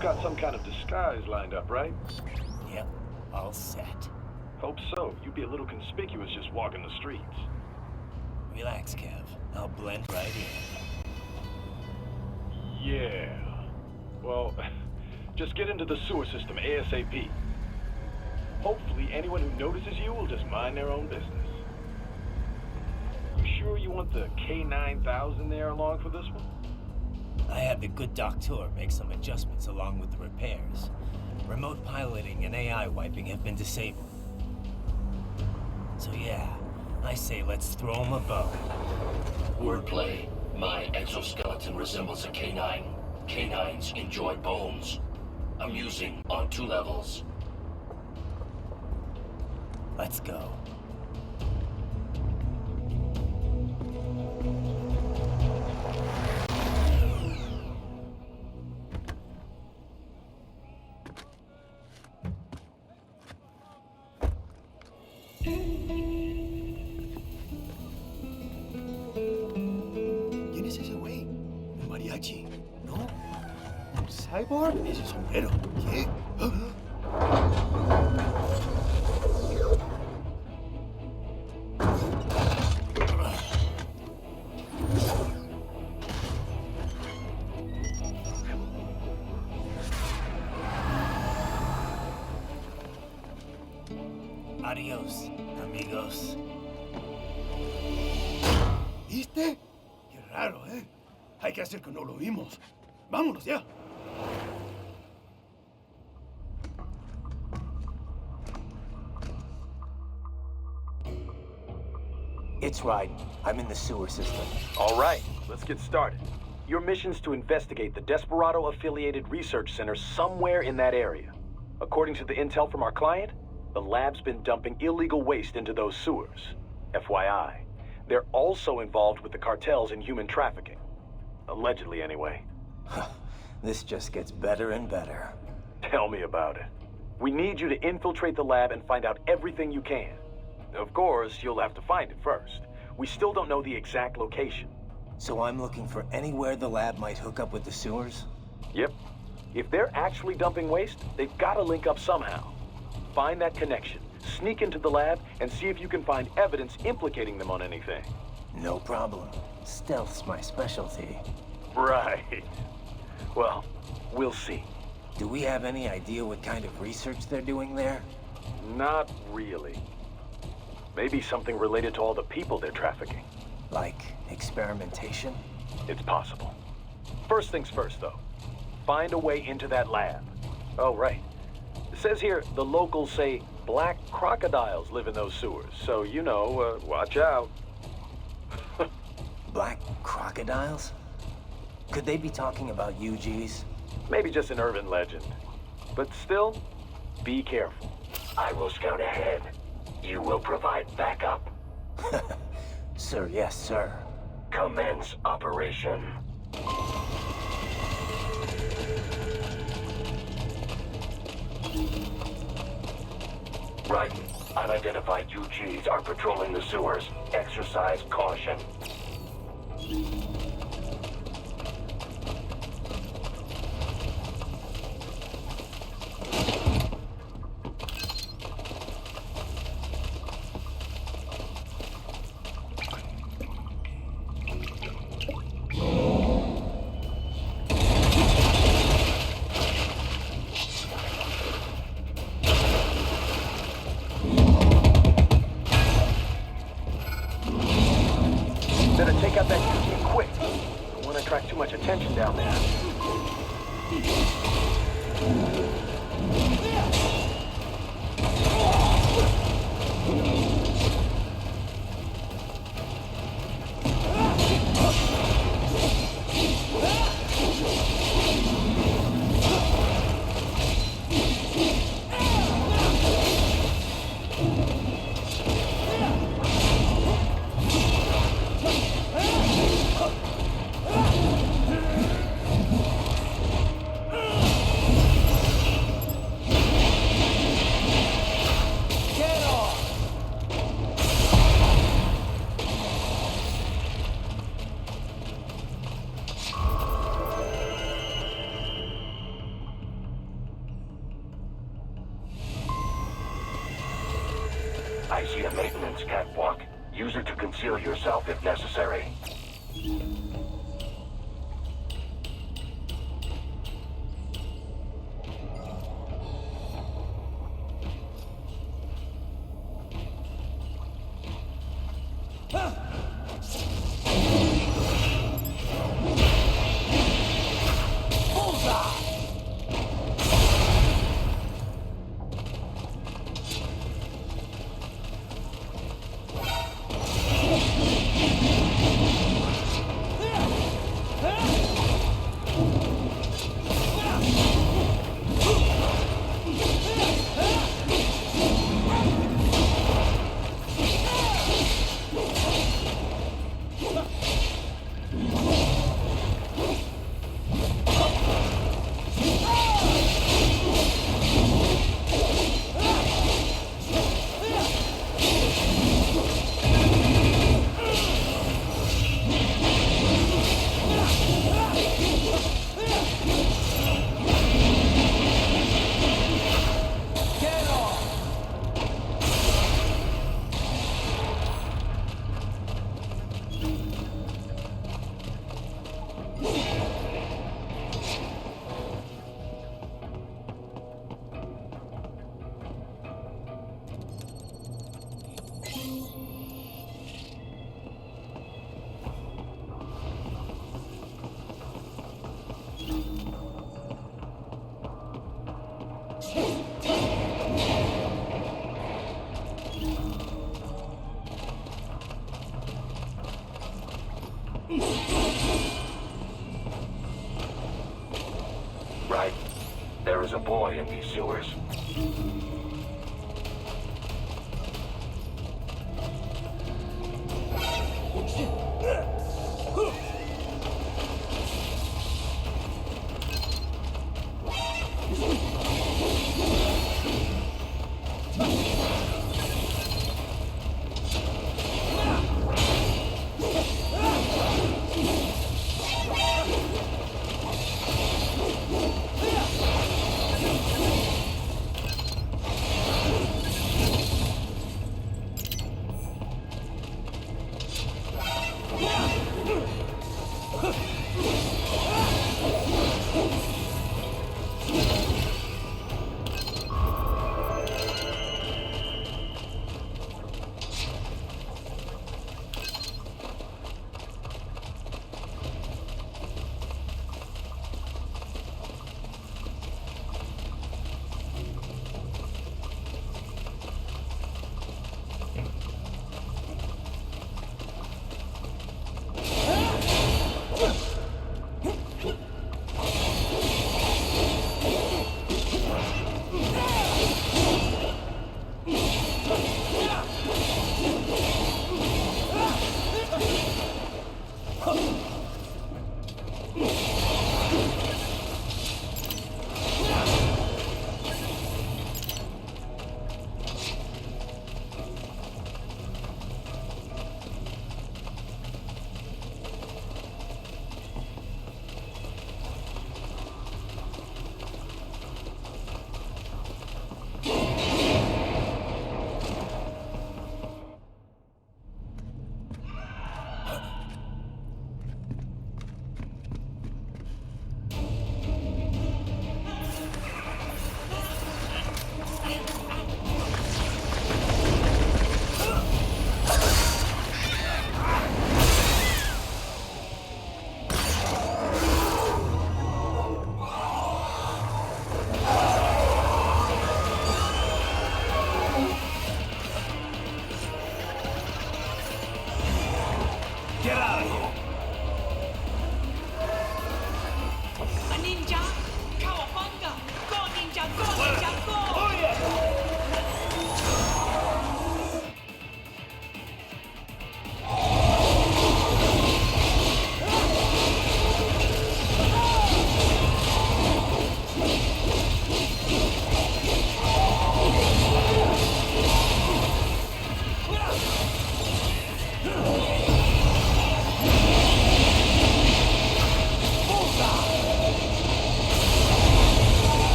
You've got some kind of disguise lined up, right? Yep, all set. Hope so. You'd be a little conspicuous just walking the streets. Relax, Kev. I'll blend right in. Yeah. Well, just get into the sewer system ASAP. Hopefully anyone who notices you will just mind their own business. You sure you want the K9000 there along for this one? I had the good doctor make some adjustments along with the repairs. Remote piloting and AI wiping have been disabled. So yeah, I say let's throw him a bone. Wordplay. My exoskeleton resembles a canine. Canines enjoy bones. Amusing on 2 levels. Let's go. ¿Quién es ese güey? ¿Un mariachi? ¿No? ¿Un cyborg? Ese sombrero. ¿Qué? Adiós, amigos. ¿Viste? Qué raro, ¿eh? Hay que hacer que no lo vimos. Vámonos ya. It's right. I'm in the sewer system. All right, let's get started. Your mission's to investigate the Desperado-affiliated research center somewhere in that area. According to the intel from our client, the lab's been dumping illegal waste into those sewers. FYI, they're also involved with the cartels in human trafficking. Allegedly, anyway. This just gets better and better. Tell me about it. We need you to infiltrate the lab and find out everything you can. Of course, you'll have to find it first. We still don't know the exact location. So I'm looking for anywhere the lab might hook up with the sewers? Yep. If they're actually dumping waste, they've got to link up somehow. Find that connection, sneak into the lab, and see if you can find evidence implicating them on anything. No problem. Stealth's my specialty. Right. Well, we'll see. Do we have any idea what kind of research they're doing there? Not really. Maybe something related to all the people they're trafficking. Like experimentation? It's possible. First things first, though. Find a way into that lab. Oh, right. It says here the locals say black crocodiles live in those sewers, so, you know, watch out. Black crocodiles? Could they be talking about UGs? Maybe just an urban legend. But still, be careful. I will scout ahead. You will provide backup. Sir, yes, sir. Commence operation. Right. Unidentified UGs are patrolling the sewers. Exercise caution. Better take out that UG quick. I see a maintenance catwalk. Use it to conceal yourself if necessary. Right. There is a boy in these sewers.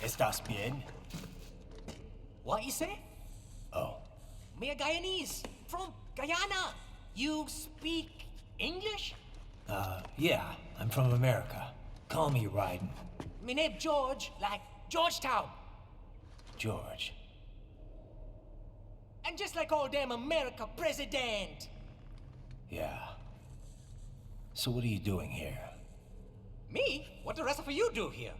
¿Estás bien? What you say? Oh, Me a Guyanese from Guyana. You speak English? yeah, I'm from America. Call me Ryden. Me name George, like Georgetown. George. And just like all damn America president. Yeah. So what are you doing here? Me? What the rest of you do here?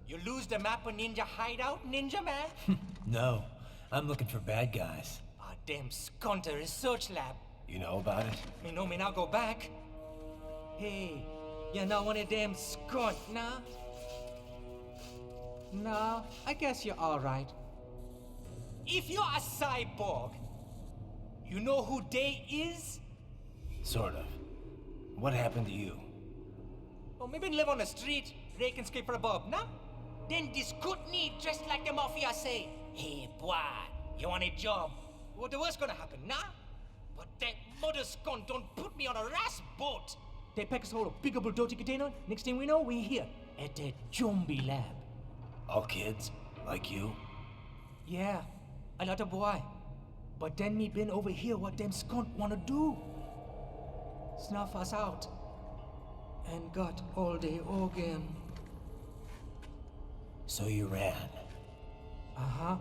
You lose the map of Ninja Hideout, Ninja Man? No, I'm looking for bad guys. Ah, damn skunter research lab. You know about it? Me know me now go back. Hey, you're not one of them skunt, nah? Nah, I guess you're alright. If you're a cyborg, you know who they is? Sort of. What happened to you? Or maybe live on the street, rake and scrape for a bob, nah? Then this good need dressed like the mafia say, hey boy, you want a job? What the worst gonna happen, nah? But that mother scum don't put me on a ras boat. They pack us all a big bulldozer container. Next thing we know, we're here at that zombie lab. All kids? Like you? Yeah, a lot of boy. But then me been over here what them skunt wanna do. Snuff us out. And got all the organ. So you ran. Uh-huh.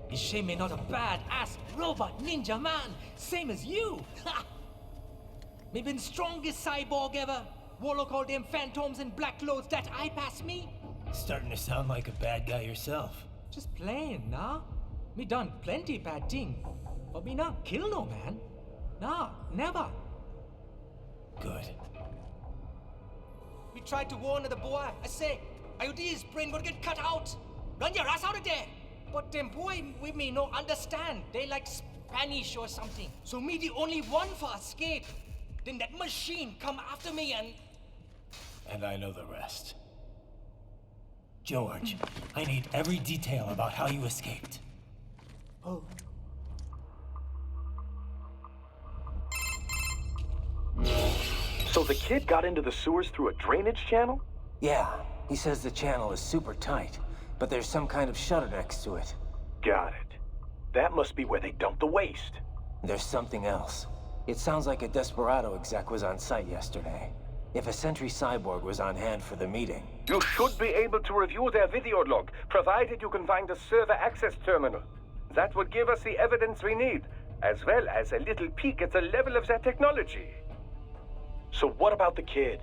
It's shame me not a bad-ass robot ninja man, same as you. Ha! Me been strongest cyborg ever. Warlock all them phantoms and black clothes that eye pass me. Starting to sound like a bad guy yourself. Just plain, nah? Me done plenty bad thing. But me not kill no man. Nah, never. Good. We tried to warn the boy. I say, IOD's brain gonna get cut out. Run your ass out of there. But them boy with me no understand. They like Spanish or something. So me the only one for escape. Then that machine come after me and... And I know the rest. George, I need every detail about how you escaped. Oh. So the kid got into the sewers through a drainage channel? Yeah, he says the channel is super tight, but there's some kind of shutter next to it. Got it. That must be where they dumped the waste. There's something else. It sounds like a Desperado exec was on site yesterday. If a Sentry Cyborg was on hand for the meeting. You should be able to review their video log, provided you can find a server access terminal. That would give us the evidence we need, as well as a little peek at the level of their technology. So what about the kid?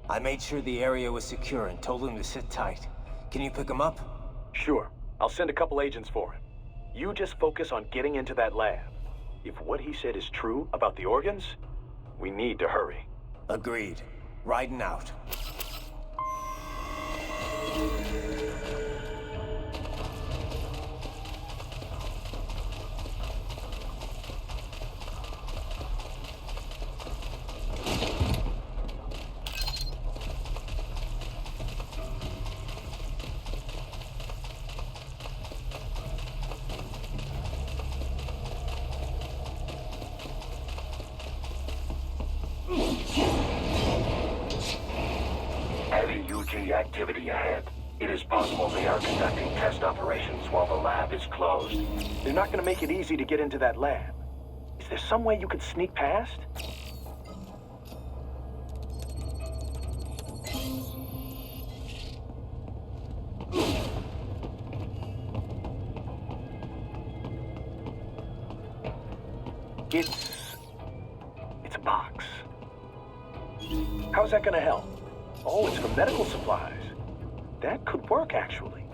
I made sure the area was secure and told him to sit tight. Can you pick him up? Sure. I'll send a couple agents for him. You just focus on getting into that lab. If what he said is true about the organs, we need to hurry. Agreed. Riding out. Heavy UG activity ahead. It is possible they are conducting test operations while the lab is closed. They're not gonna make it easy to get into that lab. Is there some way you could sneak past? It's a box. How's that gonna help? Oh, it's for medical supplies. That could work, actually.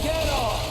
Get off!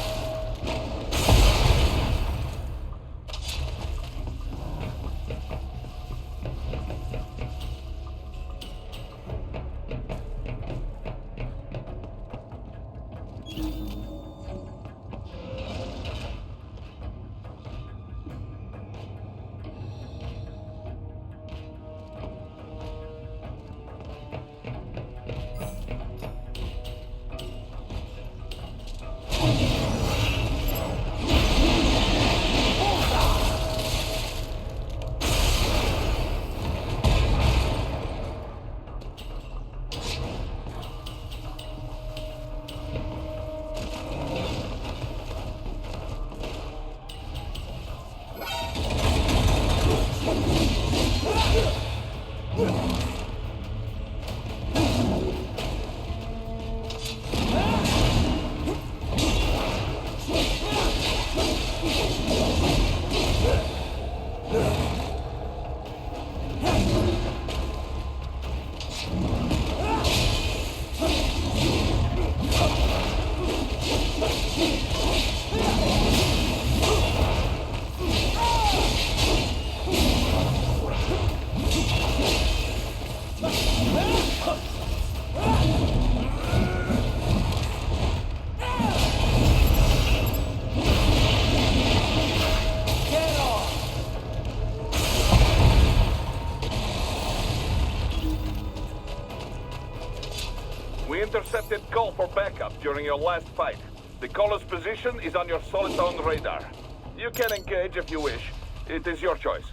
We intercepted call for backup during your last fight. The caller's position is on your Soliton radar. You can engage if you wish. It is your choice.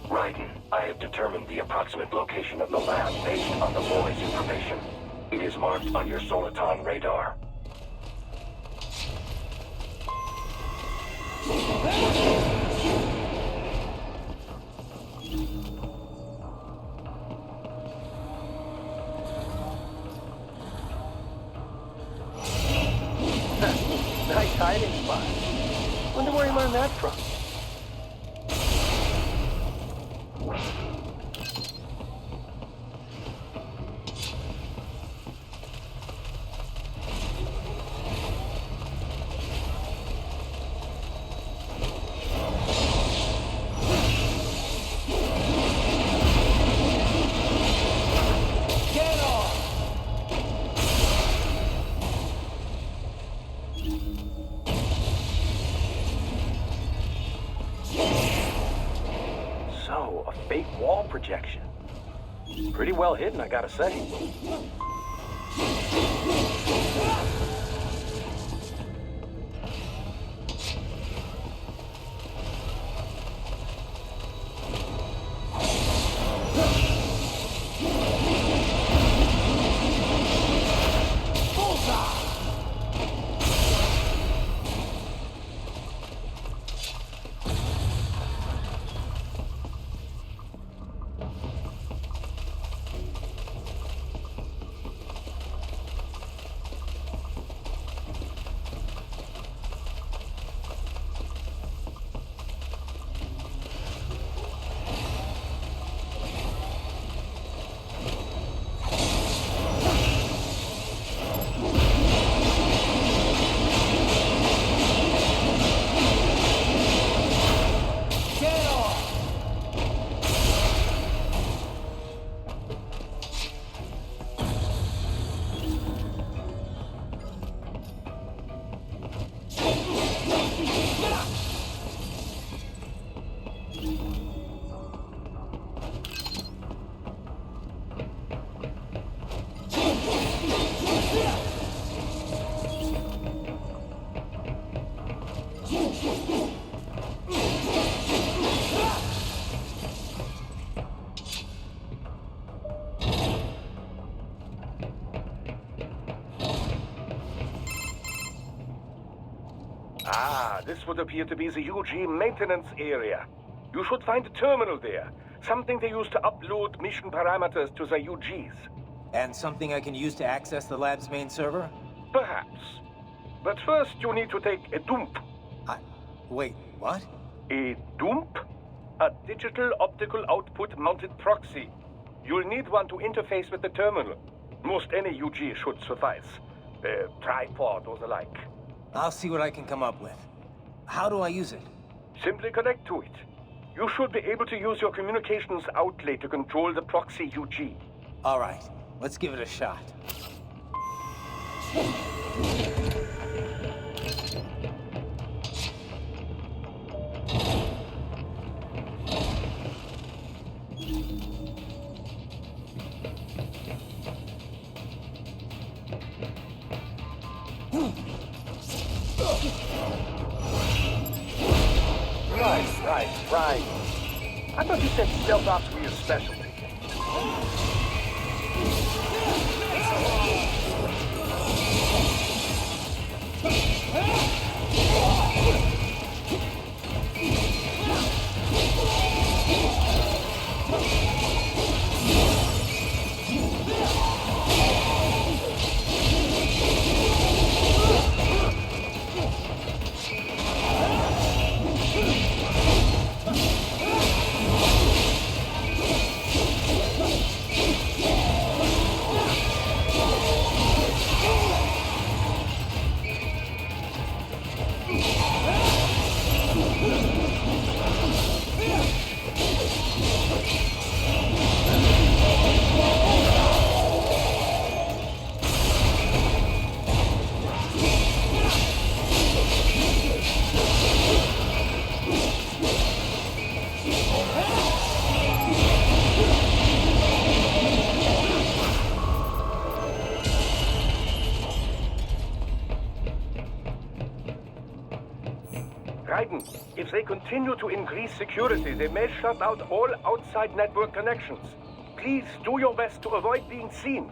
Raiden, I have determined the approximate location of the lab based on the boy's information. It is marked on your Soliton radar. Nice hiding spot. Wonder where he learned that from. So, a fake wall projection. Pretty well hidden, I gotta say. This would appear to be the UG maintenance area. You should find a terminal there. Something they use to upload mission parameters to the UGs. And something I can use to access the lab's main server? Perhaps. But first you need to take a dump. Wait, what? A dump? A digital optical output mounted proxy. You'll need one to interface with the terminal. Most any UG should suffice. A tripod or the like. I'll see what I can come up with. How do I use it? Simply connect to it. You should be able to use your communications outlet to control the proxy UG. All right, let's give it a shot. Right. I thought you said stealth ops were your specialty. Raiden, if they continue to increase security, they may shut out all outside network connections. Please do your best to avoid being seen.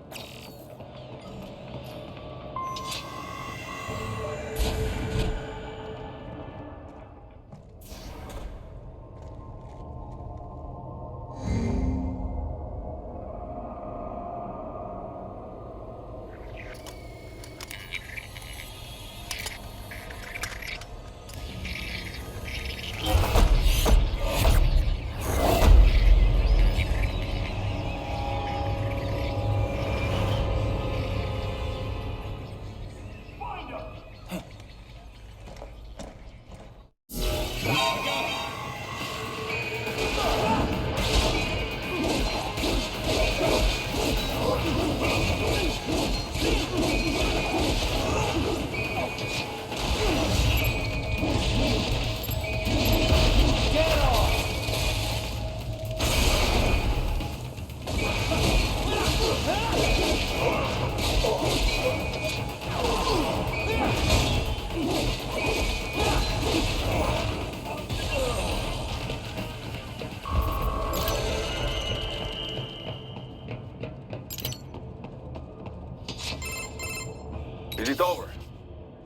Is it over?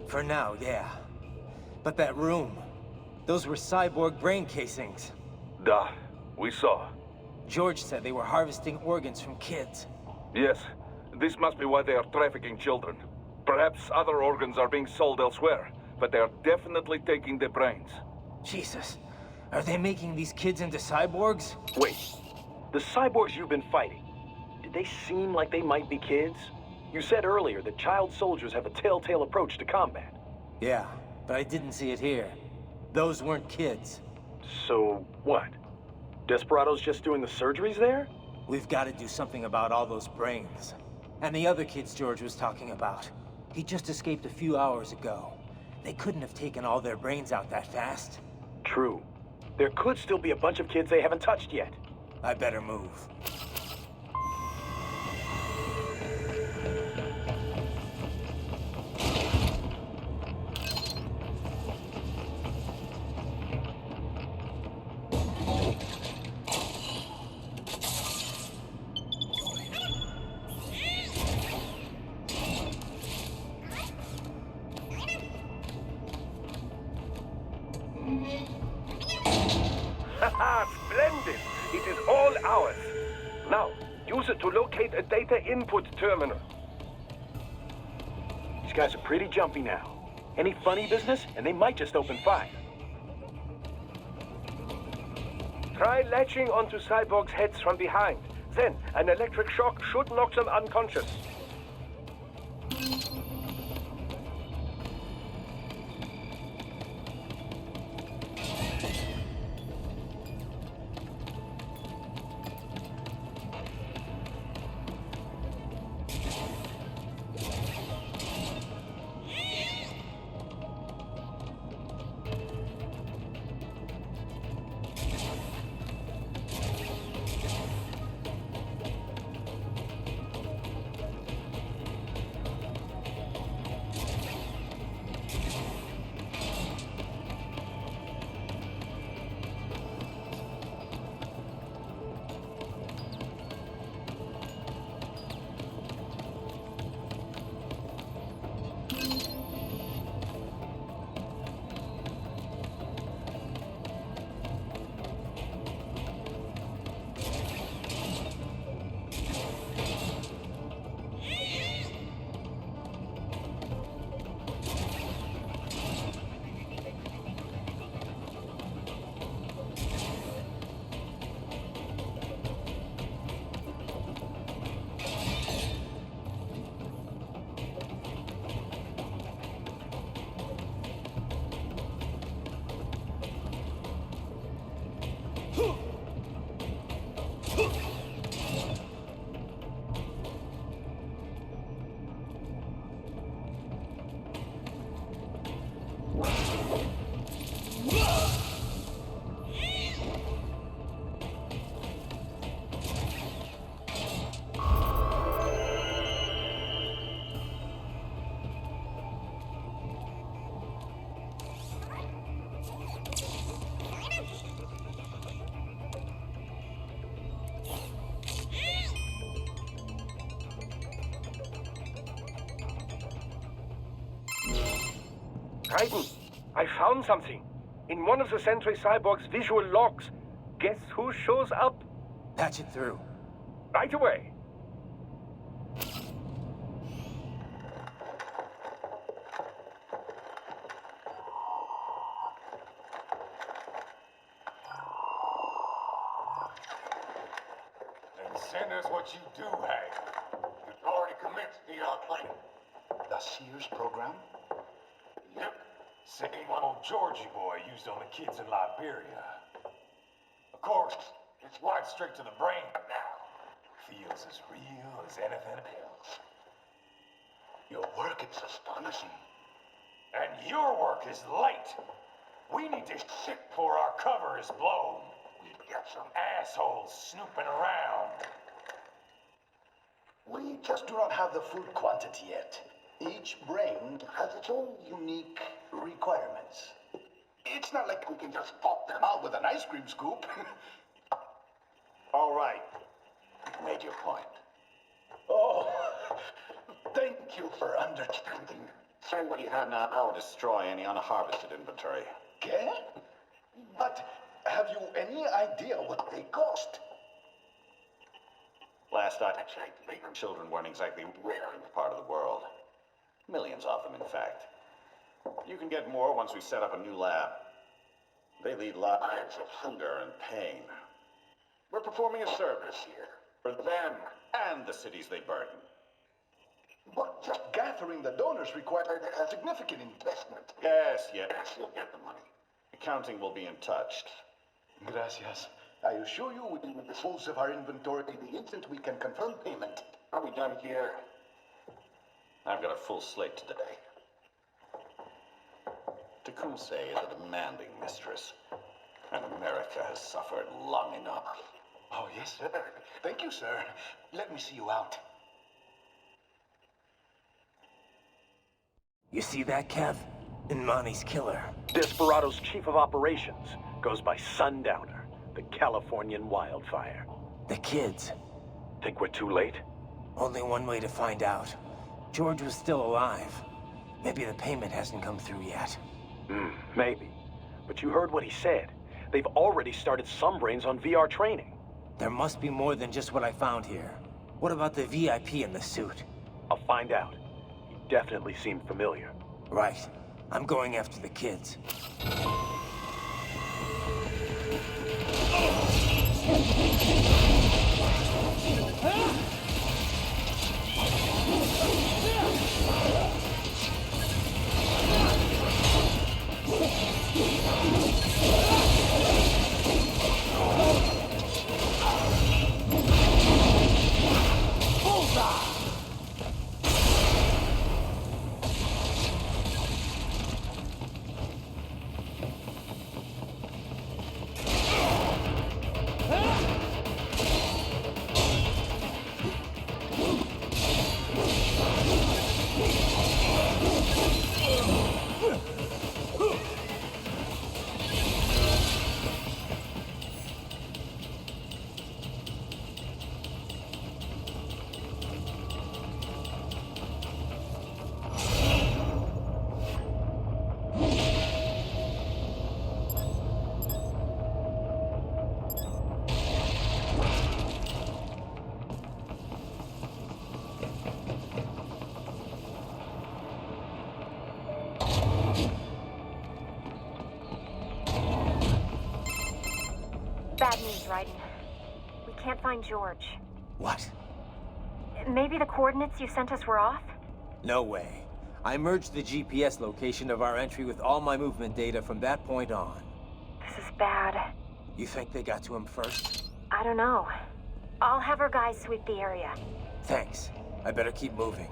For now, yeah. But that room, those were cyborg brain casings. Duh, we saw. George said they were harvesting organs from kids. Yes, this must be why they are trafficking children. Perhaps other organs are being sold elsewhere, but they are definitely taking the brains. Jesus, are they making these kids into cyborgs? Wait, the cyborgs you've been fighting, did they seem like they might be kids? You said earlier that child soldiers have a telltale approach to combat. Yeah, but I didn't see it here. Those weren't kids. So, what? Desperado's just doing the surgeries there? We've got to do something about all those brains. And the other kids George was talking about. He just escaped a few hours ago. They couldn't have taken all their brains out that fast. True. There could still be a bunch of kids they haven't touched yet. I better move. Haha, splendid! It is all ours. Now, use it to locate a data input terminal. These guys are pretty jumpy now. Any funny business, and they might just open fire. Try latching onto cyborgs' heads from behind. Then, an electric shock should knock them unconscious. Raiden, I found something. In one of the Sentry Cyborg's visual logs. Guess who shows up? Patch it through. Right away. And send us what you do have. You've already commenced the outplay. The Sears program? Yep. Same one old Georgie boy used on the kids in Liberia. Of course, it's wiped straight to the brain now. Feels as real as anything else. Your work is astonishing. And your work is late. We need to shit before our cover is blown. We've got some assholes snooping around. We just do not have the full quantity yet. Each brain has its own unique requirements. It's not like we can just pop them out with an ice cream scoop. All right. You've made your point. Oh, thank you for understanding. Send what you have now. I'll destroy any unharvested inventory. Okay? But have you any idea what they cost? Last I checked, the children weren't exactly rare in this part of the world. Millions of them, in fact. You can get more once we set up a new lab. They lead lives of hunger and pain. We're performing a service here for them and the cities they burden. But just gathering the donors required a significant investment. Yes, you'll get the money. Accounting will be in touch. Gracias. I assure you we will dispose of our inventory the instant we can confirm payment. Are we done here? I've got a full slate today. Tecumseh is a demanding mistress, and America has suffered long enough. Oh, yes, sir. Thank you, sir. Let me see you out. You see that, Kev? Imani's killer. Desperado's chief of operations goes by Sundowner, the Californian wildfire. The kids. Think we're too late? Only one way to find out. George was still alive. Maybe the payment hasn't come through yet. Maybe. But you heard what he said. They've already started some brains on VR training. There must be more than just what I found here. What about the VIP in the suit? I'll find out. He definitely seemed familiar. Right. I'm going after the kids. Bad news, Raiden. We can't find George. What? Maybe the coordinates you sent us were off? No way. I merged the GPS location of our entry with all my movement data from that point on. This is bad. You think they got to him first? I don't know. I'll have our guys sweep the area. Thanks. I better keep moving.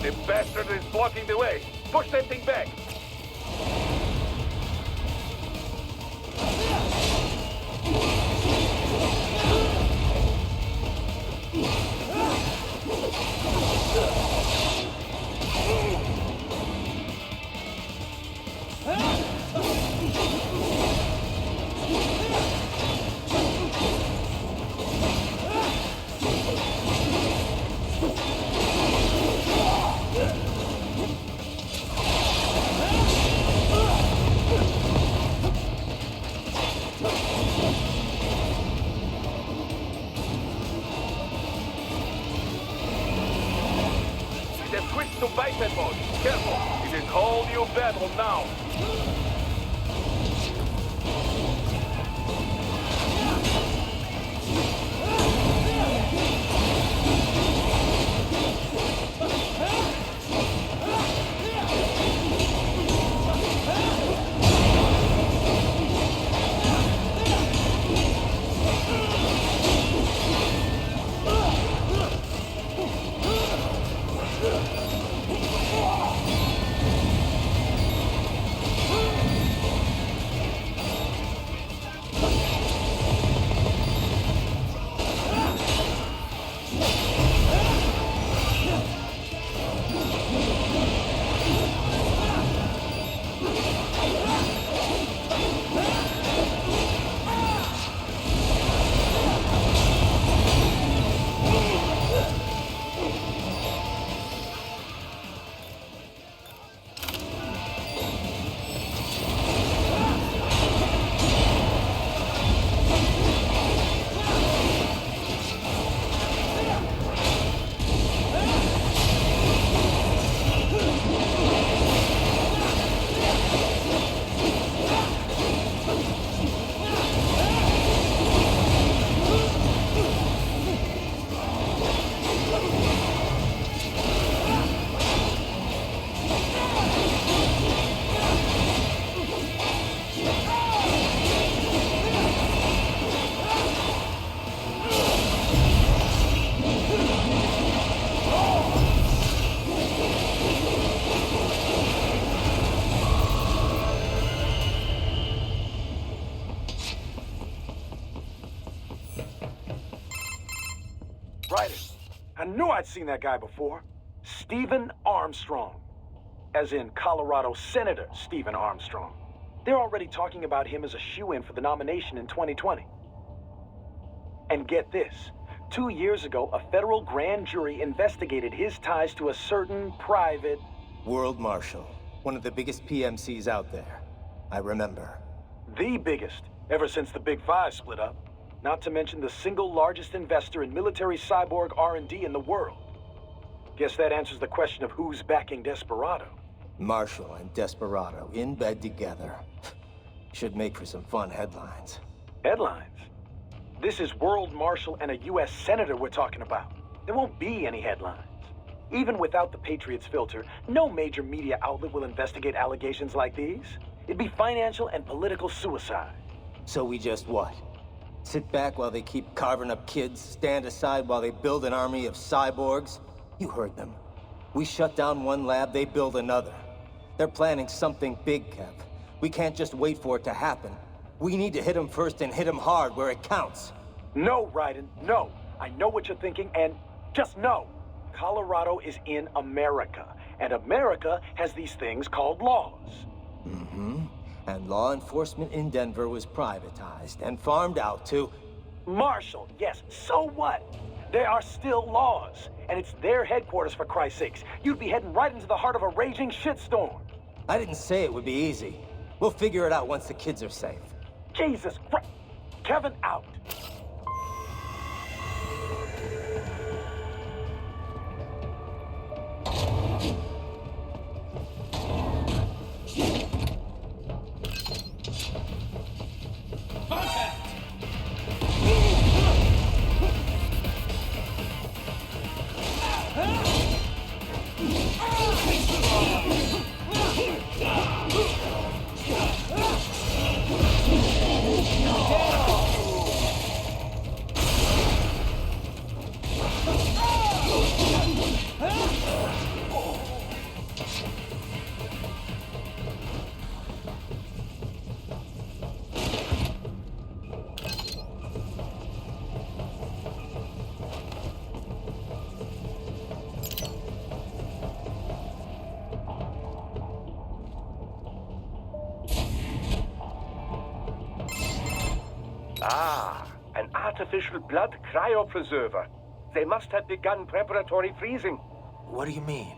The bastard is blocking the way. Push that thing back. They've switched to biped mode. Careful, it is whole new battle now. Right. I knew I'd seen that guy before. Stephen Armstrong. As in Colorado Senator Stephen Armstrong. They're already talking about him as a shoo-in for the nomination in 2020. And get this. 2 years ago, a federal grand jury investigated his ties to a certain private... World Marshal. One of the biggest PMCs out there. I remember. The biggest, ever since the Big Five split up. Not to mention the single largest investor in military cyborg R&D in the world. Guess that answers the question of who's backing Desperado. Marshall and Desperado in bed together. Should make for some fun headlines. Headlines? This is World Marshal and a U.S. Senator we're talking about. There won't be any headlines. Even without the Patriots filter, no major media outlet will investigate allegations like these. It'd be financial and political suicide. So we just what? Sit back while they keep carving up kids, stand aside while they build an army of cyborgs? You heard them. We shut down one lab, they build another. They're planning something big, Kev. We can't just wait for it to happen. We need to hit them first and hit them hard where it counts. No, Raiden, no. I know what you're thinking, and just know. Colorado is in America, and America has these things called laws. Mm-hmm. And law enforcement in Denver was privatized and farmed out to... Marshall, yes, so what? There are still laws, and it's their headquarters, for Christ's sakes. You'd be heading right into the heart of a raging shitstorm. I didn't say it would be easy. We'll figure it out once the kids are safe. Jesus Christ. Kevin out. Ah, an artificial blood cryopreserver. They must have begun preparatory freezing. What do you mean?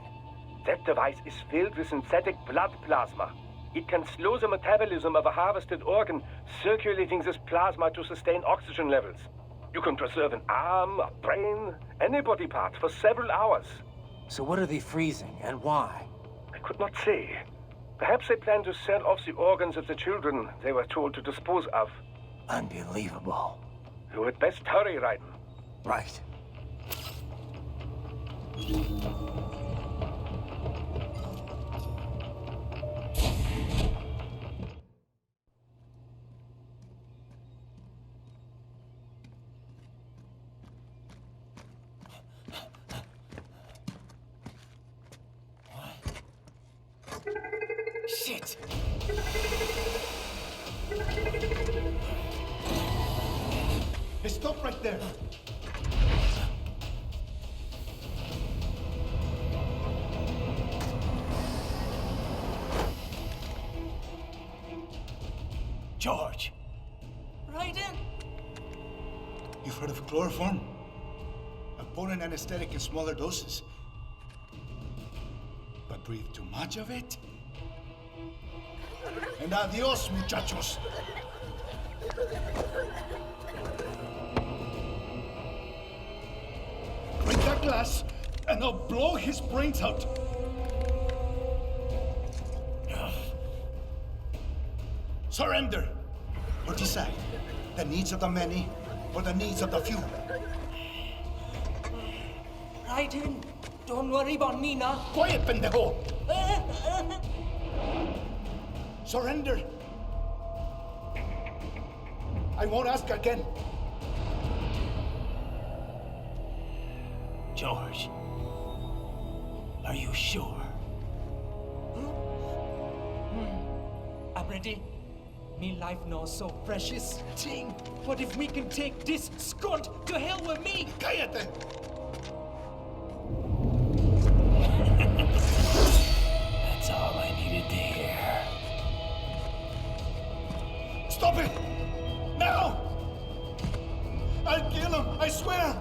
That device is filled with synthetic blood plasma. It can slow the metabolism of a harvested organ, circulating this plasma to sustain oxygen levels. You can preserve an arm, a brain, any body part for several hours. So what are they freezing, and why? I could not say. Perhaps they plan to sell off the organs of the children they were told to dispose of. Unbelievable. You had best hurry, Raiden. Right. Shit! Hey, stop right there. George! Raiden? You've heard of chloroform? A potent anesthetic in smaller doses. But breathe too much of it? And adios, muchachos. Bring that glass, and I'll blow his brains out. Surrender, or decide the needs of the many or the needs of the few. Raiden, don't worry about me now. Quiet, pendejo! Surrender. I won't ask again. George, are you sure? I'm ready. Me life now so precious. Ting, what if we can take this skunt to hell with me? Cállate! That's all I needed to hear. Stop it! Now! I'll kill him, I swear!